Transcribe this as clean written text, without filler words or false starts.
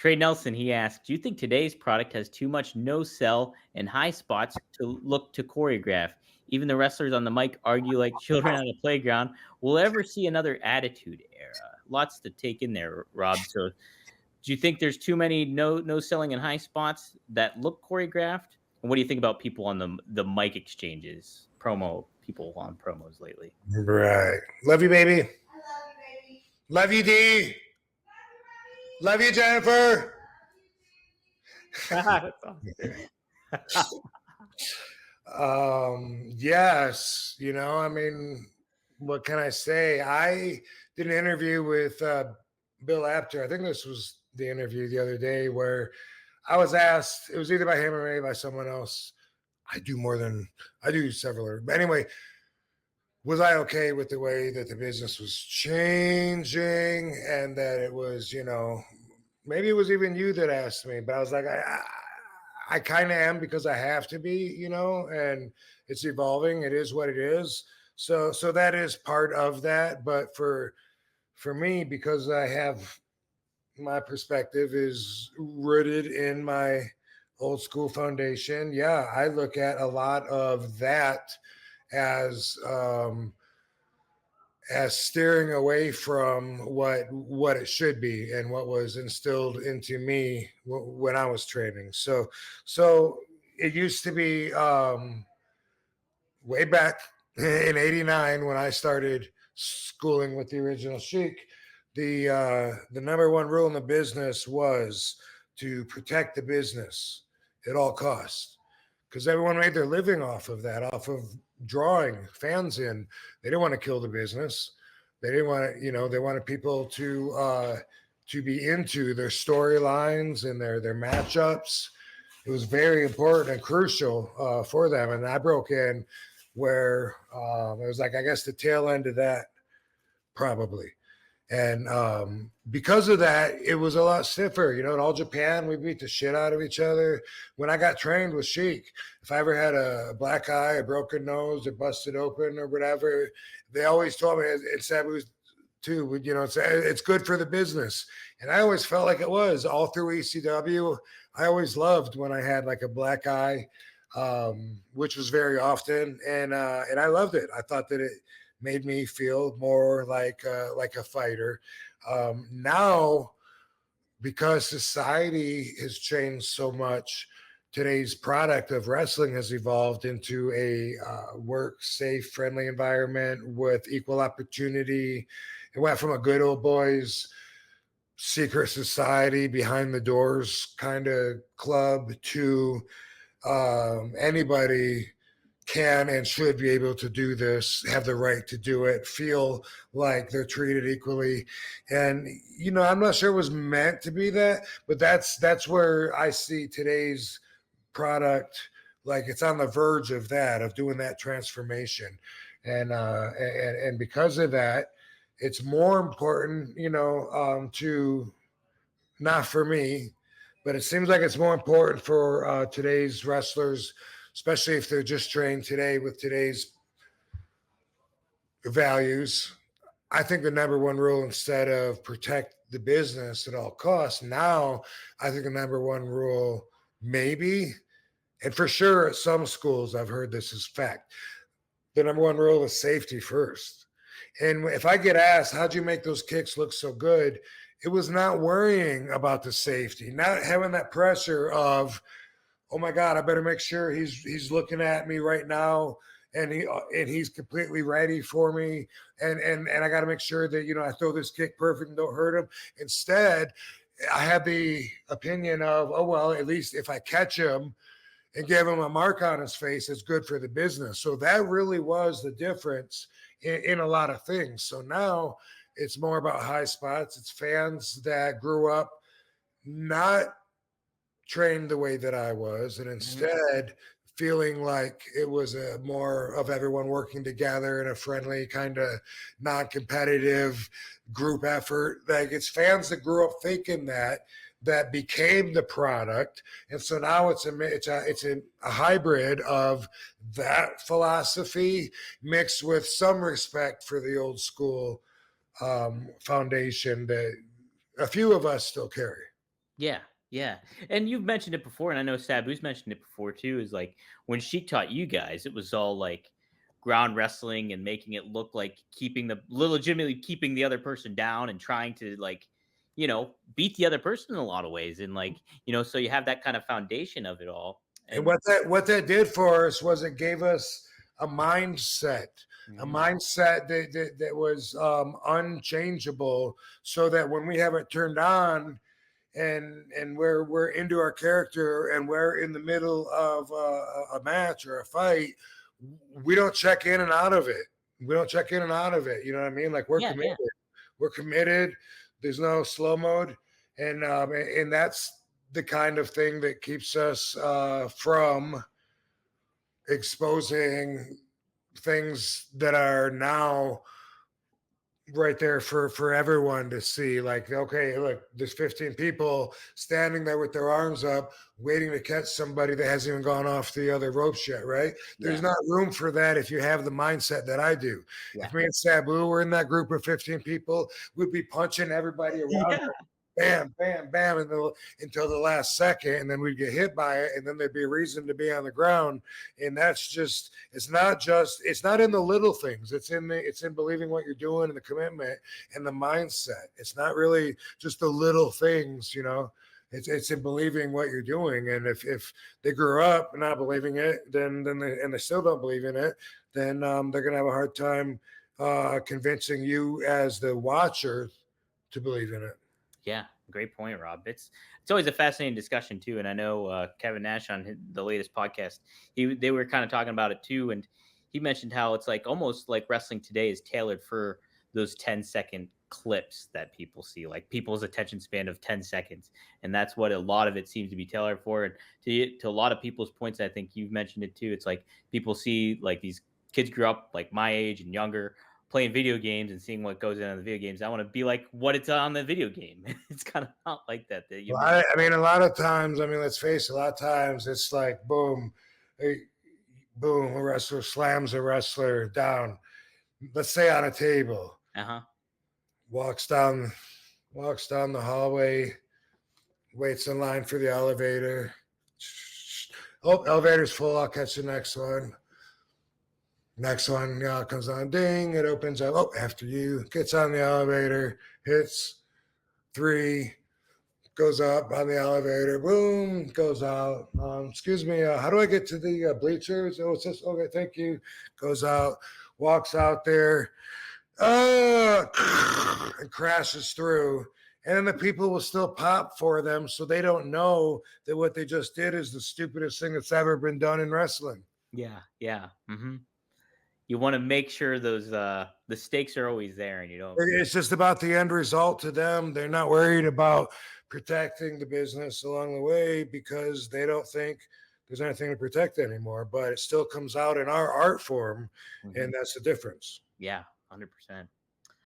Trey Nelson, he asked, do you think today's product has too much no sell and high spots to look to choreograph? Even the wrestlers on the mic argue like children on a playground. Will ever see another attitude era? Lots to take in there, Rob. So do you think there's too many no selling and high spots that look choreographed? And what do you think about people on the mic exchanges, promo people on promos lately? Right. Love you, baby. Love you, D. Love you, Jennifer. That's awesome. Yes. I mean, what can I say? I did an interview with Bill Apter. I think this was the interview the other day where I was asked, it was either by him or maybe by someone else. I do several. But anyway, was I okay with the way that the business was changing and that it was, maybe it was even you that asked me, but I was like, I kind of am because I have to be, and it's evolving. It is what it is. So that is part of that. But for me, because I have my perspective is rooted in my old school foundation. Yeah, I look at a lot of that as steering away from what it should be and what was instilled into me when I was training. So it used to be way back in '89 when I started schooling with the original Sheik. The number one rule in the business was to protect the business at all costs because everyone made their living off of that, off of drawing fans in. They didn't want to kill the business. They didn't want to, they wanted people to be into their storylines and their matchups. It was very important and crucial for them. And I broke in where it was like, I guess, the tail end of that, probably. And because of that, it was a lot stiffer. In All Japan, we beat the shit out of each other. When I got trained with Sheik, if I ever had a black eye, a broken nose, or busted open or whatever, they always told me it said it was too, it's good for the business. And I always felt like it was all through ECW. I always loved when I had like a black eye, which was very often. And I loved it. I thought that it made me feel more like a fighter. Now, because society has changed so much, today's product of wrestling has evolved into a work safe, friendly environment with equal opportunity. It went from a good old boys secret society behind the doors kind of club to anybody can and should be able to do this, have the right to do it, feel like they're treated equally. And, I'm not sure it was meant to be that, but that's where I see today's product, like it's on the verge of that, of doing that transformation. And because of that, it's more important, to, not for me, but it seems like it's more important for today's wrestlers, especially if they're just trained today with today's values. I think the number one rule, instead of protect the business at all costs, now I think the number one rule, maybe, and for sure at some schools, I've heard this is fact, the number one rule is safety first. And if I get asked, how'd you make those kicks look so good? It was not worrying about the safety, not having that pressure of, oh my God, I better make sure he's looking at me right now and he's completely ready for me. And I got to make sure that, I throw this kick perfect and don't hurt him. Instead, I had the opinion of, oh, well, at least if I catch him and give him a mark on his face, it's good for the business. So that really was the difference in a lot of things. So now it's more about high spots. It's fans that grew up not trained the way that I was, and instead feeling like it was a more of everyone working together in a friendly kind of non-competitive group effort. Like it's fans that grew up thinking that became the product, and so now it's a hybrid of that philosophy mixed with some respect for the old school foundation that a few of us still carry. Yeah, yeah. And you've mentioned it before, and I know Sabu's mentioned it before too. Is like when she taught you guys, it was all like ground wrestling and making it look like keeping the legitimately keeping the other person down and trying to like, beat the other person in a lot of ways. And like, so you have that kind of foundation of it all. And And what that did for us was it gave us a mhm, mindset that was unchangeable, so that when we have it turned on and we're into our character and we're in the middle of a match or a fight, we don't check in and out of it. We don't check in and out of it. You know what I mean? Like we're yeah, committed. yeah, We're committed. There's no slow mode, and that's the kind of thing that keeps us from exposing things that are now right there for everyone to see. Like, okay, look, there's 15 people standing there with their arms up waiting to catch somebody that hasn't even gone off the other ropes yet, right? There's yeah, not room for that if you have the mindset that I do. yeah, If me and Sabu were in that group of 15 people, we'd be punching everybody around, yeah, bam, bam, bam, until the last second, and then we'd get hit by it, and then there'd be a reason to be on the ground. And that's just, it's not in the little things. It's in believing what you're doing and the commitment and the mindset. It's not really just the little things, you know. It's in believing what you're doing. And if they grew up not believing it, then they still don't believe in it, then they're gonna have a hard time convincing you as the watcher to believe in it. yeah. Great point, Rob. It's always a fascinating discussion too, and I know Kevin Nash on the latest podcast, they were kind of talking about it too, and he mentioned how it's like almost like wrestling today is tailored for those 10-second clips that people see, like people's attention span of 10 seconds, and that's what a lot of it seems to be tailored for. And to a lot of people's points, I think you've mentioned it too. It's like people see like these kids grew up like my age and younger playing video games and seeing what goes on the video games. I want to be like what it's on the video game. It's kind of not like that. That you Well, miss. I mean, a lot of times, I mean, let's face it, a lot of times it's like boom, hey, boom, a wrestler slams a wrestler down, let's say on a table, Uh huh. walks down, walks down the hallway, waits in line for the elevator. Oh, elevator's full. I'll catch the next one. Next one, comes on, ding, it opens up. Oh, after you, gets on the elevator, hits three, goes up on the elevator, boom, goes out. Excuse me, how do I get to the bleachers? Oh, it's just, okay, thank you. Goes out, walks out there, and crashes through. And then the people will still pop for them, so they don't know that what they just did is the stupidest thing that's ever been done in wrestling. Yeah. Yeah. You want to make sure those the stakes are always there, and you don't. It's just about the end result to them. They're not worried about protecting the business along the way because they don't think there's anything to protect anymore. But it still comes out in our art form, Mhm. and that's the difference. Yeah. 100%.